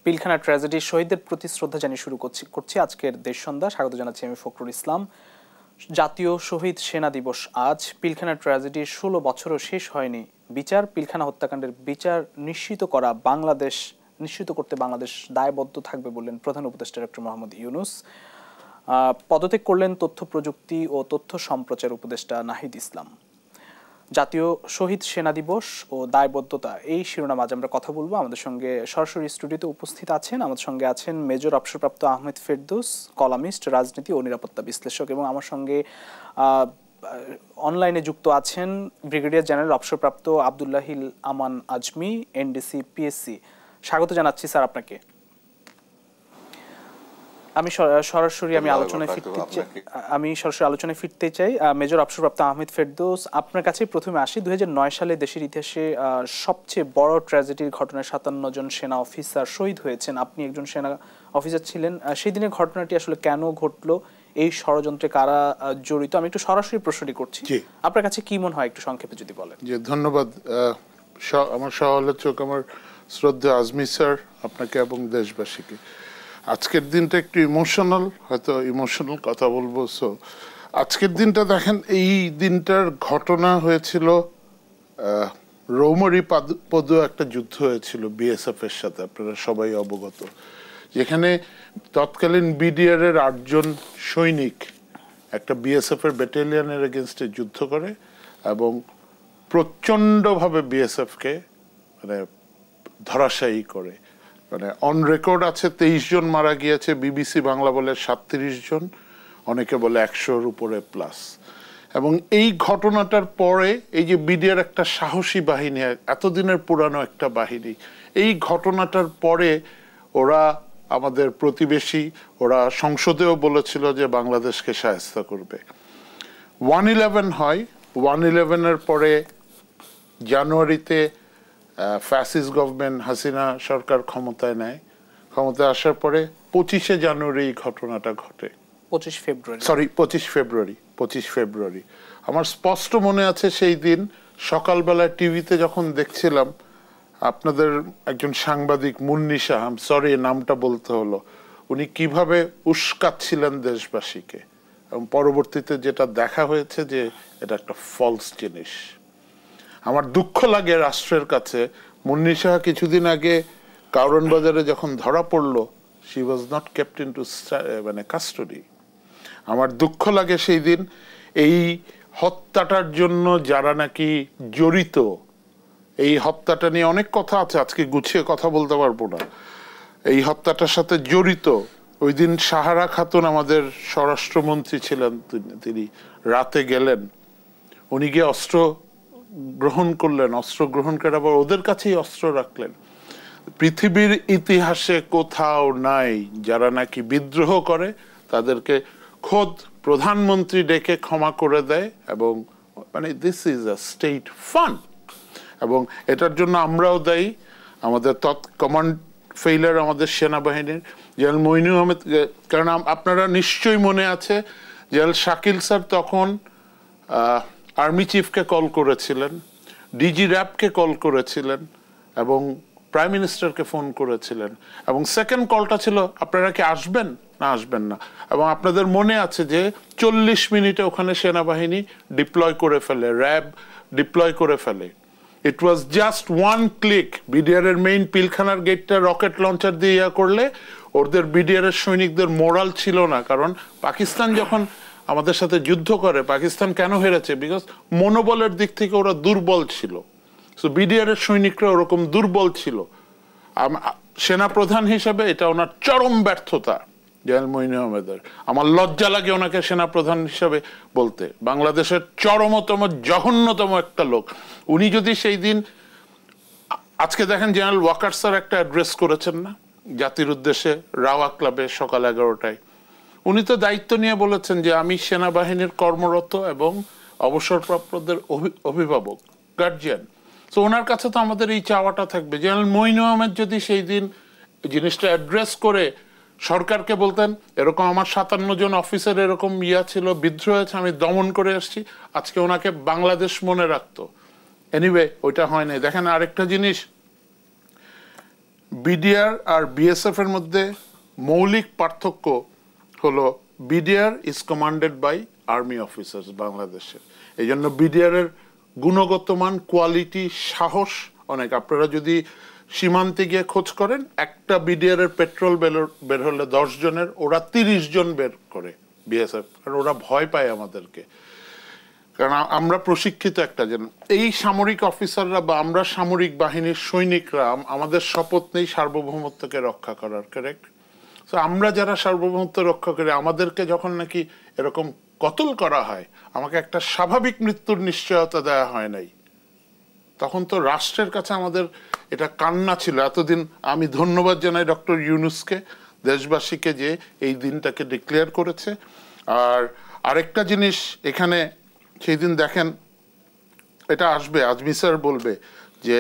Pilkhana tragedy শহীদদের প্রতি শ্রদ্ধা জানিয়ে শুরু করছি আজকের দেশ সন্ধ্যা। স্বাগত জানাচ্ছি আমি ফখরুল ইসলাম। জাতীয় শহীদ সেনা দিবস আজ। পিলখানা ট্র্যাজেডির 16 বছরও শেষ হয়নি বিচার। পিলখানা হত্যাকাণ্ডের বিচার নিশ্চিত করতে বাংলাদেশ দায়বদ্ধ থাকবে বললেন প্রধান উপদেষ্টা ডক্টর মোহাম্মদ ইউনূস। পদত্যাগ করলেন তথ্য প্রযুক্তি ও তথ্য সম্প্রচার উপদেষ্টা নাহিদ ইসলাম। জাতীয় শহীদ সেনা দিবস ও দায়বদ্ধতা, এই শিরোনাম আজ আমরা কথা বলবো। আমাদের সঙ্গে সরাসরি স্টুডিওতে উপস্থিত আছেন, আমাদের সঙ্গে আছেন মেজর অবসরপ্রাপ্ত আহমেদ ফেরদৌস, কলামিস্ট, রাজনীতি ও নিরাপত্তা বিশ্লেষক, এবং আমার সঙ্গে অনলাইনে যুক্ত আছেন ব্রিগেডিয়ার জেনারেল অবসরপ্রাপ্ত আবদুল্লাহিল আমান আজমি, এনডিসি পিএসসি। স্বাগত জানাচ্ছি স্যার আপনাকে। আমি সরাসরি আলোচনায় ফিরতে চাই। মেজর অবসরপ্রাপ্ত আহমেদ ফেরদৌস, আপনার কাছে প্রথমে আসি। 2009 সালে দেশের ইতিহাসে সবচেয়ে বড় ট্র্যাজেডির ঘটনায় 57 জন সেনা অফিসার শহীদ হয়েছেন। আপনি একজন সেনা অফিসার ছিলেন। সেই দিনের ঘটনাটি আসলে কেন ঘটলো, এই ষড়যন্ত্রে কারা জড়িত, আমি একটু সরাসরি প্রশ্নটি করছি। আপনার কাছে কি মনে হয় একটু সংক্ষেপে যদি বলেন। জি, ধন্যবাদ আমার সহ-আলোচক, আমার শ্রদ্ধা আজমি স্যার, আপনাকে এবং দেশবাসীকে। আজকের দিনটা একটু ইমোশনাল, হয়তো ইমোশনাল কথা বলবো। সো আজকের দিনটা দেখেন, এই দিনটার ঘটনা হয়েছিল রৌমারী পদু একটা যুদ্ধ হয়েছিল বিএসএফ এর সাথে, আপনারা সবাই অবগত, যেখানে তৎকালীন বিডিআর এর 8 জন সৈনিক একটা বিএসএফ এর ব্যাটালিয়নের এগেনস্টে যুদ্ধ করে এবং প্রচণ্ডভাবে বিএসএফকে মানে ধরাশায়ী করে। মানে অন রেকর্ড আছে 23 জন মারা গিয়েছে, বিবিসি বাংলা বলে 37 জন, অনেকে বলে 100-র উপরে প্লাস। এবং এই ঘটনাটার পরে এই যে বিডিআর একটা সাহসী বাহিনী, এতদিনের পুরানো একটা বাহিনী, এই ঘটনাটার পরে ওরা আমাদের প্রতিবেশী, ওরা সংসদেও বলেছিল যে বাংলাদেশকে শায়েস্তা করবে। 1/11 হয়। 1/11-এর পরে জানুয়ারিতে ফ্যাসিস্ট গভর্নমেন্ট, হাসিনা সরকার ক্ষমতায় নেয়। ক্ষমতায় আসার পরে 25শে জানুয়ারি এই ঘটনাটা ঘটে। 25 ফেব্রুয়ারি। আমার স্পষ্ট মনে আছে, সেই দিন সকালবেলা টিভিতে যখন দেখছিলাম, আপনাদের একজন সাংবাদিক মুন্নিশা, সরি নামটা বলতে হলো, উনি কিভাবে উস্কাচ্ছিলেন দেশবাসীকে, এবং পরবর্তীতে যেটা দেখা হয়েছে যে এটা একটা ফলস জিনিস। আমার দুঃখ লাগে রাষ্ট্রের কাছে, মুন্নিশা কিছুদিন আগে কারওয়ান বাজারে যখন ধরা পড়লো, she was not kept into মানে কাস্টডি। আমার দুঃখ লাগে সেই দিন এই হত্যাটার জন্য যারা নাকি জড়িত, এই হত্যাটা নিয়ে অনেক কথা আছে, আজকে গুছিয়ে কথা বলতে পারবো না। এই হত্যাটার সাথে জড়িত, ওই দিন সাহারা খাতুন আমাদের স্বরাষ্ট্রমন্ত্রী ছিলেন, তিনি রাতে গেলেন, উনি গিয়ে অস্ত্র গ্রহণ করলেন, অস্ত্র গ্রহণ করে আবার ওদের কাছেই অস্ত্র রাখলেন। পৃথিবীর ইতিহাসে কোথাও নাই যারা নাকি বিদ্রোহ করে তাদেরকে খোদ প্রধানমন্ত্রী ডেকে ক্ষমা করে দেয়, এবং মানে this is a state fund, এবং এটার জন্য আমরাও দায়ী। আমাদের কমান্ড ফেইলার আমাদের সেনাবাহিনীর জেনারেল মইনুল আহমেদ, কারণ আপনারা নিশ্চয়ই মনে আছে জেনারেল শাকিল স্যার তখন আর্মি চিফকে কল করেছিলেন, ডিজি র্যাবকে কল করেছিলেন, এবং প্রাইম মিনিস্টারকে ফোন করেছিলেন, এবং সেকেন্ড কলটা ছিল আপনারা কি আসবেন না আসবেন না। এবং আপনাদের মনে আছে যে 40 মিনিটে ওখানে সেনাবাহিনী ডিপ্লয় করে ফেলে, র্যাব ডিপ্লয় করে ফেলে। ইট ওয়াজ জাস্ট 1 ক্লিক। বিডিআর এর মেইন পিলখানার গেটটা রকেট লঞ্চার দিয়ে করলে ওদের বিডিআর এর সৈনিকদের মোরাল ছিল না, কারণ পাকিস্তান যখন আমাদের সাথে যুদ্ধ করে, পাকিস্তান কেন হেরেছে? বিকজ মনোবলের দিক থেকে ওরা দুর্বল ছিল। সো বিডিআর এর সৈনিকরা ওরকম দুর্বল ছিল। সেনা প্রধান হিসাবে এটা ওনার চরম ব্যর্থতা জেনারেল মইনুল আহমেদের। আমার লজ্জা লাগে ওনাকে সেনা প্রধান হিসাবে বলতে। বাংলাদেশের চরমতম জঘন্যতম একটা লোক উনি। যদি সেই দিন, আজকে দেখেন জেনারেল ওয়াকার স্যার একটা অ্যাড্রেস করেছেন না জাতির উদ্দেশ্যে রাওয়া ক্লাবে সকাল 11টায়, উনি তো দায়িত্ব নিয়ে বলেছেন যে আমি সেনাবাহিনীর কর্মরত এবং অবসরপ্রাপ্তদের অভিভাবক, গার্জিয়ান। তো ওনার কাছে তো আমাদের এই চাওয়াটা থাকবে। জেনারেল মইনুল আহমেদ যদি সেই দিন জিনিসটা অ্যাড্রেস করে সরকারকে বলতেন এরকম আমার 57 জন অফিসার এরকম ছিল, বিদ্রোহ হয়েছে, আমি দমন করে আসছি, আজকে ওনাকে বাংলাদেশ মনে রাখতো। এনিওয়ে ওইটা হয় নাই। দেখেন আরেকটা জিনিস, বিডিআর আর বিএসএফ এর মধ্যে মৌলিক পার্থক্য হলো BDR is commanded by army officers বাংলাদেশের। এই জন্য বিডিআর এর গুণগত মান, কোয়ালিটি, সাহস অনেক। আপনারা যদি সীমান্তে গিয়ে খোঁজ করেন, একটা বিডিআর এর পেট্রোল বের হলে 10 জনের, ওরা 30 জন বের করে বিএসএফ। আর ওরা ভয় পায় আমাদেরকে, কারণ আমরা প্রশিক্ষিত একটা জন। এই সামরিক অফিসাররা বা আমরা সামরিক বাহিনীর সৈনিকরা, আমাদের শপথ নেই সার্বভৌমত্বকে রক্ষা করার, কারেক্ট? তো আমরা যারা সার্বভৌমত্ব রক্ষা করি, আমাদেরকে যখন নাকি এরকম কতল করা হয়, আমাকে একটা স্বাভাবিক মৃত্যুর নিশ্চয়তা দেওয়া হয় নাই, তখন তো রাষ্ট্রের কাছে আমাদের এটা কান্না ছিল। এতদিন আমি ধন্যবাদ জানাই ডক্টর ইউনূসকে, দেশবাসীকে, যে এই দিনটাকে ডিক্লেয়ার করেছে। আর আরেকটা জিনিস এখানে, সেই দিন দেখেন এটা আসবে, আজমি স্যার বলবে যে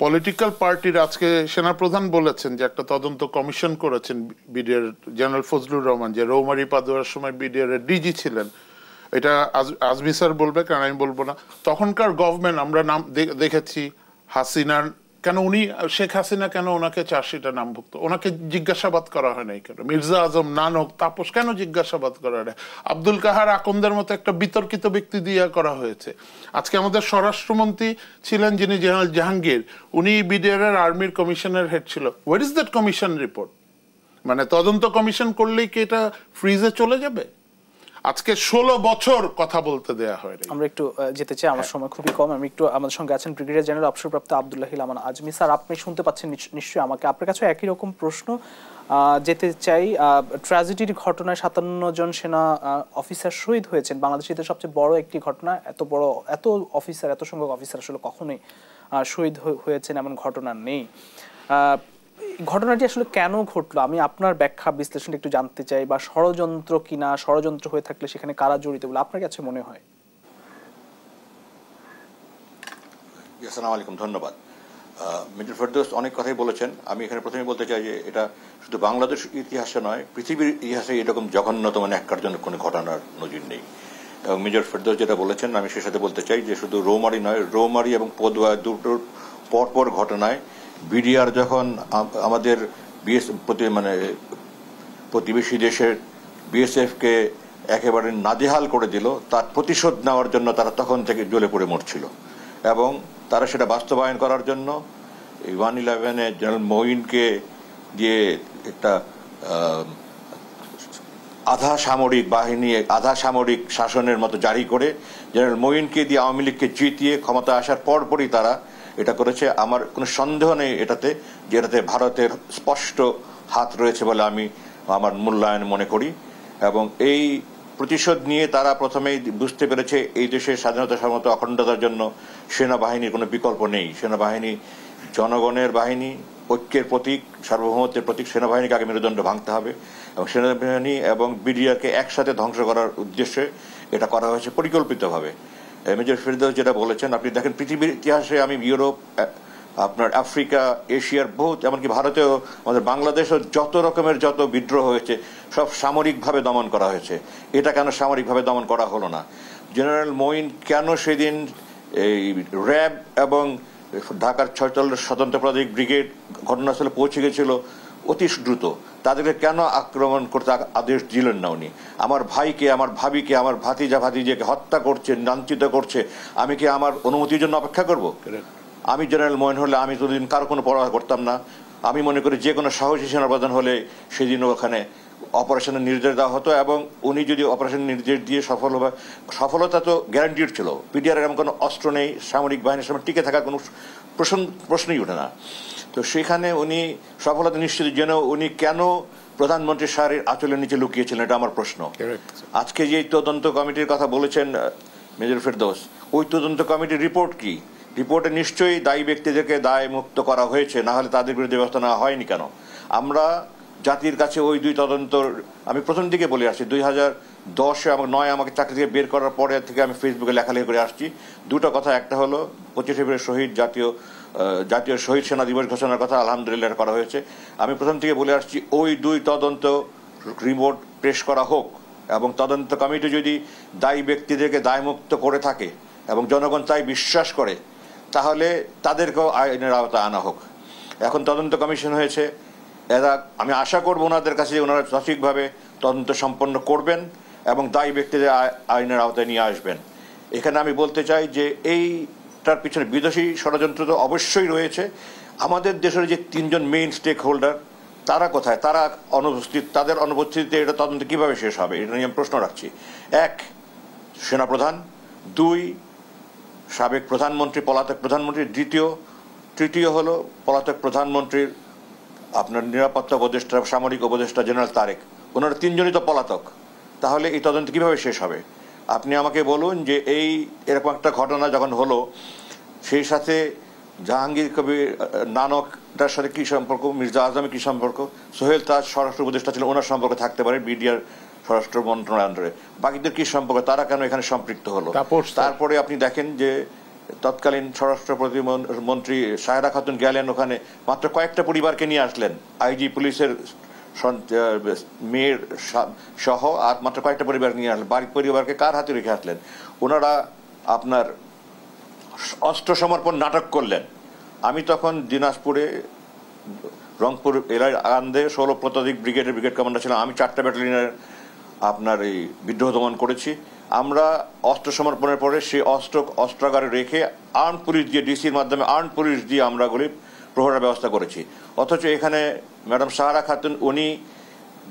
পলিটিক্যাল পার্টির, আজকে সেনাপ্রধান বলেছেন যে একটা তদন্ত কমিশন করেছেন বিডিআর, জেনারেল ফজলুর রহমান, যে রৌমারী পাদুয়ার সময় বিডিআর এর ডিজি ছিলেন। এটা আজমি স্যার বলবে, কারণ আমি বলবো না। তখনকার গভর্নমেন্ট, আমরা নাম দেখেছি হাসিনার, কেন উনি, শেখ হাসিনা কেন ওনাকে চার্জশিটে নামভুক্ত, ওনাকে জিজ্ঞাসাবাদ করা হয় নাই কেন? মির্জা আজম, নানক, তাপস কেন জিজ্ঞাসাবাদ করা হয়? আব্দুল কাহার আকন্দের মতো একটা বিতর্কিত ব্যক্তি দিয়ে করা হয়েছে। আজকে আমাদের স্বরাষ্ট্রমন্ত্রী ছিলেন যিনি, জেনারেল জাহাঙ্গীর, উনি বিডিআর এর আর্মির কমিশনের হেড ছিল। What is that commission report? মানে তদন্ত কমিশন করলেই কি এটা ফ্রিজে চলে যাবে? আজকে 16 বছর কথা বলতে দেয়া হয়। আমরা একটু যেতে চাই, আমার সময় খুবই কম। আমি একটু, আমাদের সঙ্গে আছেন ব্রিগেডিয়ার জেনারেল অবসরপ্রাপ্ত আব্দুল্লাহিল আমান আজমি স্যার। আপনি শুনতে পাচ্ছেন নিশ্চয়ই আমাকে। আপনার কাছে একই রকম প্রশ্ন যেতে চাই। ট্র্যাজেডির ঘটনায় 57 জন সেনা অফিসার শহীদ হয়েছেন, বাংলাদেশের সবচেয়ে বড় একটি ঘটনা। এত অফিসার, এত সংখ্যক অফিসার আসলে কখনোই শহীদ হয়েছেন এমন ঘটনা নেই। ঘটনাটি আসলে কেন ঘটলো, আমি আপনার ব্যাখ্যা বিশ্লেষণ একটু জানতে চাই। বা ষড়যন্ত্র কিনা, ষড়যন্ত্র হয়ে থাকলে সেখানে কারা জড়িত বলে আপনার কাছে মনে হয়? আসসালামু আলাইকুম, ধন্যবাদ। মেজর ফেরদৌস অনেক কথাই বলেছেন। আমি এখানে প্রথমে বলতে চাই যে এটা শুধু বাংলাদেশ ইতিহাসে নয়, পৃথিবীর ইতিহাসে এরকম জঘন্যতম ন্যাক্কারজনক কোনো ঘটনার নজির নেই। এবং মেজর ফেরদৌস যেটা বলেছেন, আমি সে সাথে বলতে চাই যে শুধু রৌমারী নয়, রৌমারী এবং পদুয়া দুটোর পরপর ঘটনায় বিডিআর যখন আমাদের প্রতিবেশী দেশের বিএসএফকে একেবারে নাজেহাল করে দিল, তার প্রতিশোধ নেওয়ার জন্য তারা তখন থেকে জ্বলে পড়ে মরছিল। এবং তারা সেটা বাস্তবায়ন করার জন্য এই 111-এ জেনারেল মঈনকে দিয়ে একটা আধা সামরিক বাহিনী, আধা সামরিক শাসনের মতো জারি করে জেনারেল মঈনকে দিয়ে আওয়ামী লীগকে জিতিয়ে ক্ষমতা আসার পরপরই তারা এটা করেছে। আমার কোনো সন্দেহ নেই এটাতে, যে এটাতে ভারতের স্পষ্ট হাত রয়েছে বলে আমি আমার মূল্যায়ন মনে করি। এবং এই প্রতিশোধ নিয়ে তারা প্রথমেই বুঝতে পেরেছে এই দেশের স্বাধীনতা, সার্বভৌমত্ব, অখণ্ডতার জন্য সেনাবাহিনীর কোনো বিকল্প নেই। সেনাবাহিনী জনগণের বাহিনী, ঐক্যের প্রতীক, সার্বভৌমত্বের প্রতীক। সেনাবাহিনীকে আগে মেরুদণ্ড ভাঙতে হবে এবং সেনাবাহিনী এবং বিডিআরকে একসাথে ধ্বংস করার উদ্দেশ্যে এটা করা হয়েছে পরিকল্পিতভাবে। মেজর ফেরদৌস যেটা বলেছেন, আপনি দেখেন পৃথিবীর ইতিহাসে, আমি ইউরোপ, আপনার আফ্রিকা, এশিয়ার বহুত, এমনকি ভারতেও, আমাদের বাংলাদেশও যত রকমের যত বিদ্রোহ হয়েছে সব সামরিকভাবে দমন করা হয়েছে। এটা কেন সামরিকভাবে দমন করা হলো না? জেনারেল মঈন কেন সেদিন এই র্যাব এবং ঢাকার 46 স্বতন্ত্র পদাতিক ব্রিগেড ঘটনাস্থলে পৌঁছে গেছিল অতি দ্রুত? তাদেরকে কেন আক্রমণ করতে আদেশ দিলেন না উনি? আমার ভাইকে, আমার ভাবিকে, আমার ভাতিজাকে হত্যা করছে, লাঞ্ছিত করছে, আমি কি আমার অনুমতির জন্য অপেক্ষা করব? আমি জেনারেল মঈন হলে আমি ততদিন কারো কোনো পরোয়া করতাম না। আমি মনে করি যে কোনো সাহসী সেনাপ্রধান হলে সেদিন ওখানে অপারেশনের নির্দেশ দেওয়া হতো এবং উনি যদি অপারেশনের নির্দেশ দিয়ে সফলতা তো গ্যারান্টিড ছিল। বিডিআর এমন কোনো অস্ত্র নেই, সামরিক বাহিনীর সামনে টিকে থাকার কোনো প্রশ্নই ওঠে না। তো সেখানে উনি সফলতা নিশ্চিত জেনেও উনি কেন প্রধানমন্ত্রী সারির আঁচলের নিচে লুকিয়েছিলেন, এটা আমার প্রশ্ন। আজকে যে তদন্ত কমিটির কথা বলেছেন মেজর ফেরদৌস, ওই তদন্ত কমিটির রিপোর্ট কি? রিপোর্টে নিশ্চয়ই দায়ী ব্যক্তিদেরকে দায় মুক্ত করা হয়েছে, না হলে তাদের বিরুদ্ধে ব্যবস্থা নেওয়া হয়নি কেন? আমরা জাতির কাছে ওই দুই তদন্তর, আমি প্রথম দিকে বলে আসছি, 2010-এ আমার 9 আমাকে চাকরি থেকে বের করার পরে থেকে আমি ফেসবুকে লেখালেখি করে আসছি দুটো কথা। একটা হলো 25 ফেব্রুয়ারি শহীদ জাতীয় শহীদ সেনা দিবস ঘোষণার কথা, আলহামদুলিল্লাহ করা হয়েছে। আমি প্রথম থেকে বলে আসছি ওই দুই তদন্ত রিপোর্ট পেশ করা হোক এবং তদন্ত কমিটি যদি দায়ী ব্যক্তিদেরকে দায়মুক্ত করে থাকে এবং জনগণ তাই বিশ্বাস করে, তাহলে তাদেরকেও আইনের আওতায় আনা হোক। এখন তদন্ত কমিশন হয়েছে, এরা আমি আশা করব ওনাদের কাছে ওনারা সঠিকভাবে তদন্ত সম্পন্ন করবেন এবং দায়ী ব্যক্তিদের আইনের আওতায় নিয়ে আসবেন। এখানে আমি বলতে চাই যে এইটার পিছনে বিদেশি ষড়যন্ত্র তো অবশ্যই রয়েছে। আমাদের দেশের যে 3 জন মেইন স্টেক হোল্ডার তারা কোথায়? তারা অনুপস্থিত। তাদের অনুপস্থিতিতে এটা তদন্ত কিভাবে শেষ হবে এটা নিয়ে আমি প্রশ্ন রাখছি। 1 সেনাপ্রধান, 2 সাবেক প্রধানমন্ত্রী, পলাতক প্রধানমন্ত্রী, তৃতীয় হলো পলাতক প্রধানমন্ত্রীর আপনার নিরাপত্তা উপদেষ্টা, সামরিক উপদেষ্টা জেনারেল তারেক। ওনারা 3 জনই তো পলাতক। তাহলে এই তদন্ত কিভাবে শেষ হবে? আপনি আমাকে বলুন যে এরকম একটা ঘটনা যখন হলো, সেই সাথে জাহাঙ্গীর কবির নানকটার সাথে কি সম্পর্ক, মির্জা আজমের কি সম্পর্ক, সোহেল তাজ স্বরাষ্ট্র উপদেষ্টা ছিল, ওনার সম্পর্ক থাকতে পারে বিডিআর স্বরাষ্ট্র মন্ত্রণালয়ের আন্ডারে, বাকিদের কি সম্পর্ক, তারা কেন এখানে সম্পৃক্ত হলো? তারপরে আপনি দেখেন যে তৎকালীন স্বরাষ্ট্র প্রতিমন্ত্রী সায়রা খাতুন গেলেন ওখানে, মাত্র কয়েকটা পরিবারকে নিয়ে আসলেন, আইজি পুলিশের মেয়ের সহ, আর মাত্র কয়েকটা পরিবার নিয়ে আসলেন। বাড়ির পরিবারকে কার হাতে রেখে আসলেন? ওনারা আপনার অস্ত্র সমর্পণ নাটক করলেন। আমি তখন দিনাজপুরে রংপুর এলাকায় আন্দে 16 শতাধিক ব্রিগেড কমান্ডার ছিলাম। আমি 4টা ব্যাটালিয়নের আপনার এই বিদ্রোহ দমন করেছি। আমরা অস্ত্র সমর্পণের পরে সেই অস্ত্রাগারে রেখে আর্ম পুলিশ দিয়ে, ডিসির মাধ্যমে আর্ম পুলিশ দিয়ে আমরা গুলি প্রহরার ব্যবস্থা করেছি। অথচ এখানে ম্যাডাম সাহারা খাতুন উনি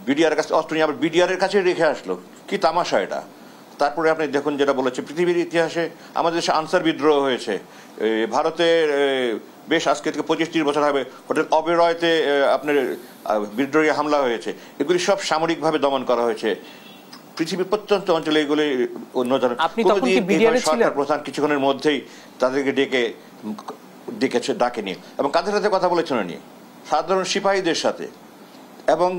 বিডিআর কাছে অস্ত্র নিয়ে আবার বিডিআরের কাছে রেখে আসলো। কি তামাশা এটা! তারপরে আপনি দেখুন যেটা বলেছে, পৃথিবীর ইতিহাসে আমাদের দেশে আনসার বিদ্রোহ হয়েছে। ভারতের বেশ আজকে থেকে 25-30 বছর হবে হোটেল অবেরয়তে আপনার বিদ্রোহী হামলা হয়েছে। এগুলি সব সামরিকভাবে দমন করা হয়েছে। পৃথিবীর প্রত্যন্ত অঞ্চলে এগুলি অন্য সরকার প্রধান কিছুক্ষণের মধ্যেই তাদেরকে ডাকেনি এবং কাদের সাথে কথা বলেছেন উনি? সাধারণ সিপাহীদের সাথে। এবং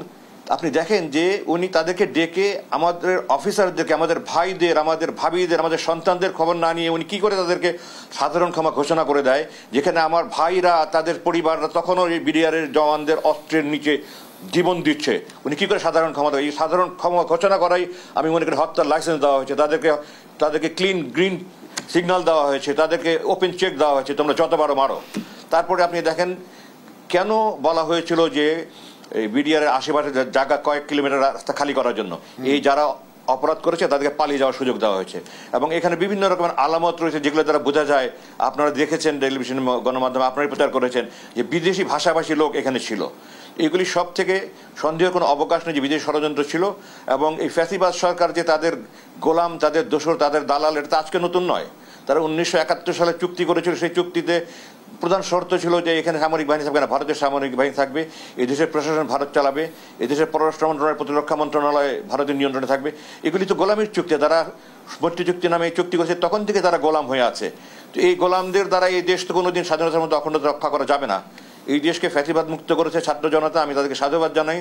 আপনি দেখেন যে উনি তাদেরকে ডেকে আমাদের অফিসারদেরকে, আমাদের ভাইদের, আমাদের ভাবিদের, আমাদের সন্তানদের খবর না নিয়ে উনি কি করে তাদেরকে সাধারণ ক্ষমা ঘোষণা করে দেয়, যেখানে আমার ভাইরা, তাদের পরিবাররা তখনও এই বিডিআরের জওয়ানদের অস্ত্রের নিচে জীবন দিচ্ছে। উনি কি করে সাধারণ ক্ষমা দেয়? এই সাধারণ ক্ষমা ঘোষণা করাই আমি মনে করি হত্যার লাইসেন্স দেওয়া হয়েছে। তাদেরকে ক্লিন গ্রিন সিগন্যাল দেওয়া হয়েছে, তাদেরকে ওপেন চেক দেওয়া হয়েছে, তোমরা যতবারও মারো। তারপরে আপনি দেখেন কেন বলা হয়েছিল যে এই বিডিআর এর আশেপাশে জায়গা কয়েক কিলোমিটার রাস্তা খালি করার জন্য, এই যারা অপরাধ করেছে তাদেরকে পালিয়ে যাওয়ার সুযোগ দেওয়া হয়েছে। এবং এখানে বিভিন্ন রকমের আলামত রয়েছে যেগুলো দ্বারা বোঝা যায়, আপনারা দেখেছেন টেলিভিশন গণমাধ্যমে, আপনারাই প্রচার করেছেন যে বিদেশি ভাষাভাষী লোক এখানে ছিল। এগুলি সব থেকে সন্দেহের কোনো অবকাশ নেই যে বিদেশি ষড়যন্ত্র ছিল। এবং এই ফ্যাসিবাদ সরকার যে তাদের গোলাম, তাদের দোসর, তাদের দালাল, এটা আজকে নতুন নয়। তারা 1971 সালে চুক্তি করেছিল। সেই চুক্তিতে প্রধান শর্ত ছিল যে এখানে সামরিক বাহিনী থাকবে না, ভারতের সামরিক বাহিনী থাকবে, এদেশের প্রশাসন ভারত চালাবে, এদেশের পররাষ্ট্র মন্ত্রণালয়, প্রতিরক্ষা মন্ত্রণালয় ভারতের নিয়ন্ত্রণে থাকবে। এগুলি তো গোলামির চুক্তি। তারা মৈত্রী চুক্তি নামে এই চুক্তি করেছে, তখন থেকে তারা গোলাম হয়ে আছে। তো এই গোলামদের দ্বারা এই দেশ তো কোনোদিন স্বাধীনতার মধ্যে অখণ্ডতা রক্ষা করা যাবে না। এই দেশকে ফ্যাসিবাদ মুক্ত করেছে ছাত্র জনতা, আমি তাদেরকে সাধুবাদ জানাই।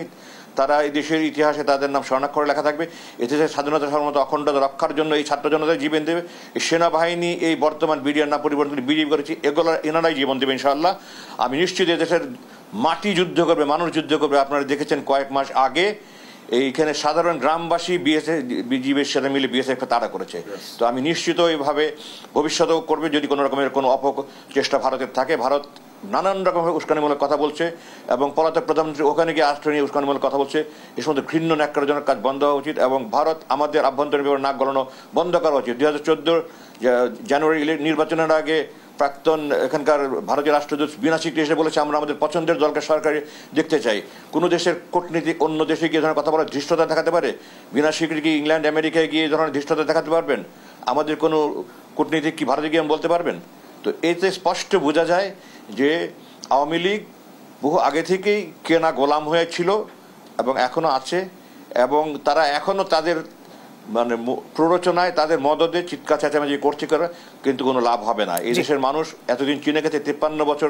তারা এই দেশের ইতিহাসে তাদের নাম স্বর্ণাক্ষরে লেখা থাকবে। এদেশের স্বাধীনতা সার্বভৌমত্ব অখণ্ডতা রক্ষার জন্য এই ছাত্র জনতাই জীবন দেবে। এই সেনাবাহিনী, এই বর্তমান বিডিআর না পরিবর্তন বিজেপি করেছে, এগুলো এনারাই জীবন দেবে ইনশাআল্লাহ। আমি নিশ্চিত এদেশের মাটি যুদ্ধ করবে, মানুষ যুদ্ধ করবে। আপনারা দেখেছেন কয়েক মাস আগে এইখানে সাধারণ গ্রামবাসী বিজিবির সাথে মিলে বিএসএফকে তাড়া করেছে। তো আমি নিশ্চিত এইভাবে ভবিষ্যতেও করবে যদি কোনো রকমের কোনো অপচেষ্টা ভারতের থাকে। ভারত নানান রকমের উস্কানিমূলক কথা বলছে এবং পলাতক প্রধানমন্ত্রী ওখানে গিয়ে আশ্রয় নিয়ে উস্কানিমূলক কথা বলছে। এই সমস্ত ঘৃণ্য ন্যাক্কারজনক কাজ বন্ধ হওয়া উচিত এবং ভারত আমাদের আভ্যন্তরীণ ব্যাপারে নাক গলানো বন্ধ করা উচিত। 2014 জানুয়ারি নির্বাচনের আগে প্রাক্তন এখানকার ভারতীয় রাষ্ট্রদূত বিনা স্বীকৃতি এসে বলেছে আমরা আমাদের পছন্দের দলকে সরকারি দেখতে চাই। কোনো দেশের কূটনীতিক অন্য দেশে গিয়ে ধরনের কথা বলার ধৃষ্টতা দেখাতে পারে? বিনা স্বীকৃতি কি ইংল্যান্ড আমেরিকায় গিয়ে এই ধরনের ধৃষ্টতা দেখাতে পারবেন? আমাদের কোনো কূটনীতিক কি ভারতে গিয়ে বলতে পারবেন? তো এতে স্পষ্ট বোঝা যায় যে আওয়ামী লীগ বহু আগে থেকেই কেনা গোলাম হয়েছিল এবং এখনো আছে এবং তারা এখনো তাদের মানে প্ররোচনায়, তাদের মদদে চিৎকার চেঁচামেচি করছে করে, কিন্তু কোনো লাভ হবে না। এই দেশের মানুষ এতদিন চিনে গেছে, 53 বছর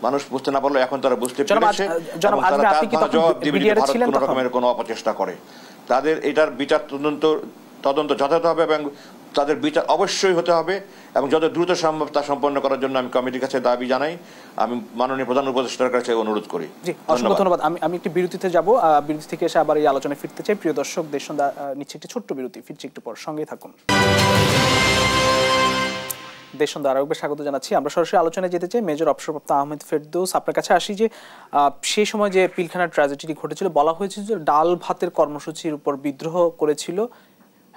মানুষ বুঝতে না পারলো, এখন তারা বুঝতে পেরেছে। জবাব দিবে যে ভারত কোনো রকমের কোনো অপচেষ্টা করে। তাদের এটার বিচার তদন্ত যথাযথ হবে এবং তাদের বিচার অবশ্যই হতে হবে এবং যত দ্রুত সম্ভব তা সম্পন্ন করার জন্য আমি কমিটির কাছে দাবি জানাই। আমি মাননীয় প্রধান উপদেষ্টার কাছে অনুরোধ করি। জি, অসংখ্য ধন্যবাদ। আমি একটি বিরতিতে যাব, বিরতি থেকে এসে আবার এই আলোচনায় ফিরতে চাই। প্রিয় দর্শক, দেশ সন্ধ্যা নিচ্ছে একটি ছোট্ট বিরতি, ফিরছি একটু পর, সঙ্গেই থাকুন। দেশ সন্ধ্যা আরেকবার স্বাগত জানাচ্ছি। আমরা সরাসরি আলোচনায় যেতে চাই। মেজর অবসরপ্রাপ্ত আহমেদ ফেরদৌস, আপনার কাছে আসি যে সেই সময় যে পিলখানার ট্র্যাজেডি ঘটেছিল, বলা হয়েছিল যে ডাল ভাতের কর্মসূচির উপর বিদ্রোহ করেছিল।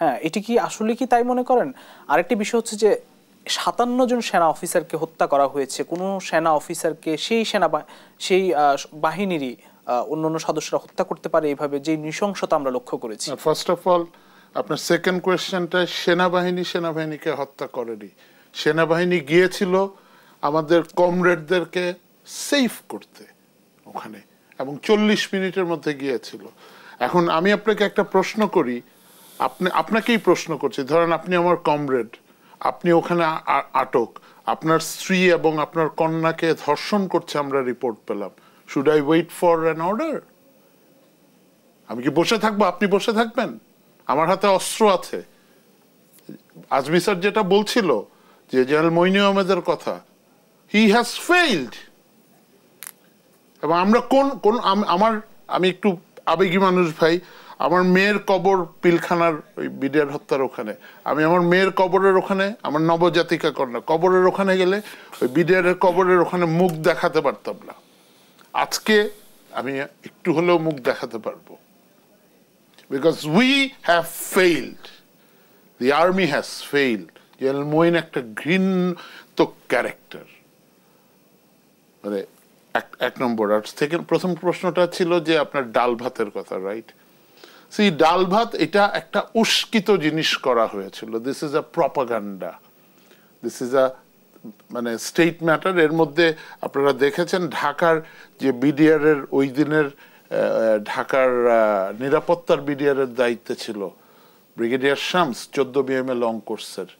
হ্যাঁ, এটি কি আসলে কি তাই মনে করেন? আরেকটি বিষয় হচ্ছে যে 57 জন সেনা অফিসারকে হত্যা করা হয়েছে। কোনো সেনা অফিসারকে সেই বাহিনীরই অন্যান্য সদস্যরা হত্যা করতে পারে এইভাবে, যে নৃশংসতা আমরা লক্ষ্য করেছি। ফার্স্ট অফ অল, আপনার সেকেন্ড কোয়েশ্চেনটা, সেনাবাহিনীকে হত্যা করেনি। সেনাবাহিনী গিয়েছিল আমাদের কমরেডদেরকে সেফ করতে ওখানে, এবং 40 মিনিটের মধ্যে গিয়েছিল। এখন আমি আপনাকে একটা প্রশ্ন করি, আপনাকেই প্রশ্ন করছি। ধরেন আপনি আমার কমরেড, আপনি ওখানে আটক, আপনার স্ত্রী এবং আপনার কন্যাকে ধর্ষণ করছে, আমরা রিপোর্ট পেলাম। Should I wait for an order? আমি কি বসে থাকবো? আপনি বসে থাকবেন? আমার হাতে অস্ত্র আছে। আজমি স্যার যেটা বলছিল যে জেনারেল মঈন আহমেদের কথা, হি হ্যাজ ফেইলড। এবং আমরা আমি একটু আবেগী মানুষ ভাই, আমার মেয়ের কবর পিলখানার ওই বিডিআর হত্যার ওখানে, আমি আমার মেয়ের কবরের ওখানে, আমার নবজাতিকা কন্যা কবরের ওখানে গেলে ওই বিডিআর এর কবরের ওখানে মুখ দেখাতে পারতাম না। আজকে আমি একটু হলেও মুখ দেখাতে পারবো, because we have failed, the army has failed. General Moin একটা ঘৃণিত ক্যারেক্টার, মানে এক নম্বর। আর প্রথম প্রশ্নটা ছিল যে আপনার ডাল ভাতের কথা, রাইট? সেই ডাল ভাত, এটা একটা উস্কিত জিনিস করা হয়েছিল। This is a propaganda, this is a মানে স্টেট ম্যাটার। এর মধ্যে আপনারা দেখেছেন ঢাকার যে বিডিআর এর ওই দিনের ঢাকার নিরাপত্তার বিডিআর এর দায়িত্বে ছিল ব্রিগেডিয়ার শামস, 14 BMA লং কোর্সের,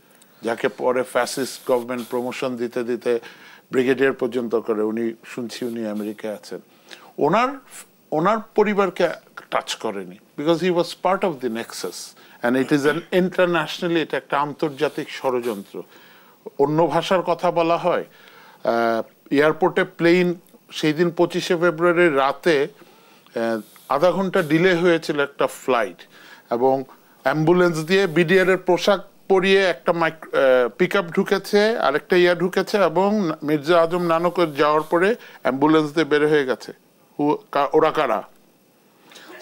যাকে পরে ফ্যাসিস্ট গভর্নমেন্ট প্রমোশন দিতে দিতে ব্রিগেডিয়ার পর্যন্ত করে। শুনছি উনি আমেরিকায় আছেন। ওনার পরিবারকে টাচ করেনি, because he was part of the Nexus, and it is an internationally, এটা একটা আন্তর্জাতিক ষড়যন্ত্র। অন্য ভাষার কথা বলা হয়, এয়ারপোর্টে প্লেন সেই দিন 25শে ফেব্রুয়ারি রাতে আধা ঘন্টা ডিলে হয়েছিল একটা ফ্লাইট, এবং অ্যাম্বুলেন্স দিয়ে বিডিআর এর পোশাক পরিয়ে একটা পিক আপ ঢুকেছে, আরেকটা ঢুকেছে, এবং মির্জা আজম নানকের যাওয়ার পরে অ্যাম্বুলেন্স দিয়ে বের হয়ে গেছে। ওরা কারা?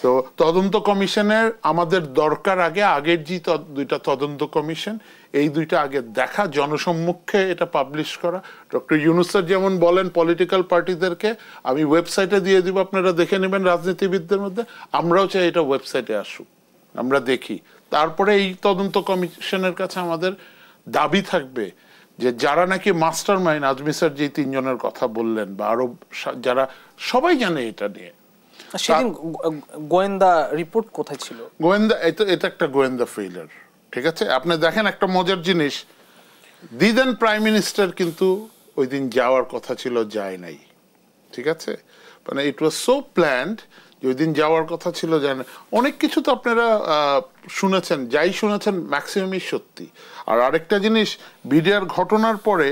তো তদন্ত কমিশনের আমাদের দরকার আগের যে দুইটা তদন্ত কমিশন, এই দুইটা আগে দেখা, জনসম্মুখে এটা পাবলিশ করা। ডক্টর ইউনূস স্যার যেমন বলেন পলিটিক্যাল পার্টিদেরকে, আমি ওয়েবসাইটে দিয়ে দিব, আপনারা দেখে নেবেন রাজনীতিবিদদের মধ্যে, আমরাও চাই এটা ওয়েবসাইটে আসুক, আমরা দেখি। তারপরে এই তদন্ত কমিশনের কাছে আমাদের দাবি থাকবে যে যারা নাকি মাস্টার মাইন্ড, আজমি স্যার যে 3 জনের কথা বললেন, বা আরো যারা, সবাই জানে এটা নিয়ে। সেদিন গোয়েন্দা রিপোর্ট কোথায় ছিল? গোয়েন্দা, এটা একটা গোয়েন্দা ফেইলার, ঠিক আছে? আপনি দেখেন একটা মজার জিনিস, দি দেন প্রাইম মিনিস্টার কিন্তু ওই দিন যাওয়ার কথা ছিল, যায় নাই, ঠিক আছে? মানে ইট ওয়াজ সো প্ল্যান্ড যে ওই দিন যাওয়ার কথা ছিল, যায় না। অনেক কিছু তো আপনারা শুনেছেন, যাই শুনেছেন ম্যাক্সিমামই সত্যি। আর আরেকটা জিনিস, বিডিআর ঘটনার পরে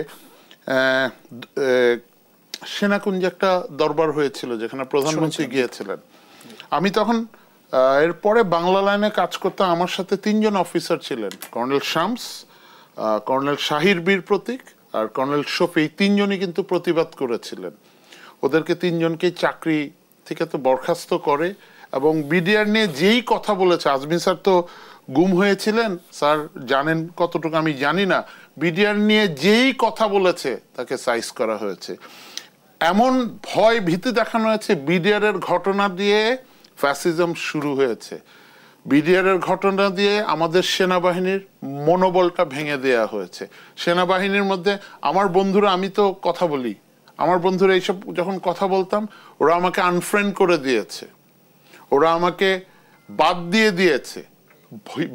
সেনাকুঞ্জে একটা দরবার হয়েছিল যেখানে প্রধানমন্ত্রী গিয়েছিলেন। আমি তখন এরপরে বাংলা লাইনে কাজ করতাম, আমার সাথে 3 জন অফিসার ছিলেন, কর্নেল শামস, কর্নেল শাহির বীর প্রতীক আর কর্নেল শফি। 3 জনই কিন্তু প্রতিবাদ করেছিলেন। ওদেরকে 3 জনকে চাকরি থেকে তো বরখাস্ত করে, এবং বিডিআর নিয়ে যেই কথা বলেছে, আজমি স্যার তো গুম হয়েছিলেন, স্যার জানেন কতটুকু আমি জানি না, বিডিআর নিয়ে যেই কথা বলেছে তাকে সাইজ করা হয়েছে। এমন ভয় ভীতি দেখানো হয়েছে, বিডিআর এর ঘটনা দিয়ে ফ্যাসিজম শুরু হয়েছে, বিডিআর এর ঘটনা দিয়ে আমাদের সেনাবাহিনীর মনোবলটা ভেঙে দেয়া হয়েছে। সেনাবাহিনীর মধ্যে আমার বন্ধুরা, আমি তো কথা বলি, আমার বন্ধুরা এইসব যখন কথা বলতাম, ওরা আমাকে আনফ্রেন্ড করে দিয়েছে, ওরা আমাকে বাদ দিয়ে দিয়েছে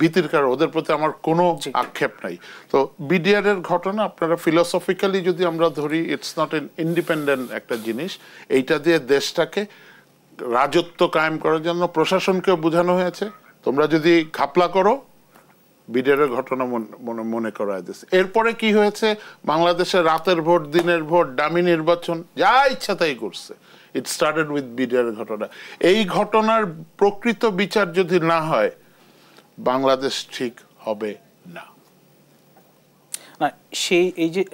ভীতির কারণে। ওদের প্রতি আমার কোনো আক্ষেপ নাই। তো বিডিআর এর ঘটনা আপনারা ফিলোসফিক্যালি যদি আমরা ধরি, ইটস নট এন ইন্ডিপেন্ডেন্ট একটা জিনিস। এইটা দিয়ে দেশটাকে রাজত্ব কায়েম করার জন্য প্রশাসনকেও বোঝানো হয়েছে, তোমরা যদি ঘাপলা করো, বিডিআর এর ঘটনা মনে করায় দিচ্ছে। এরপরে কি হয়েছে, বাংলাদেশে রাতের ভোট, দিনের ভোট, ডামি নির্বাচন, যা ইচ্ছা তাই করছে। ইট স্টার্টেড উইথ বিডিআর ঘটনা। এই ঘটনার প্রকৃত বিচার যদি না হয়, বাংলাদেশ ঠিক হবে না। না সেই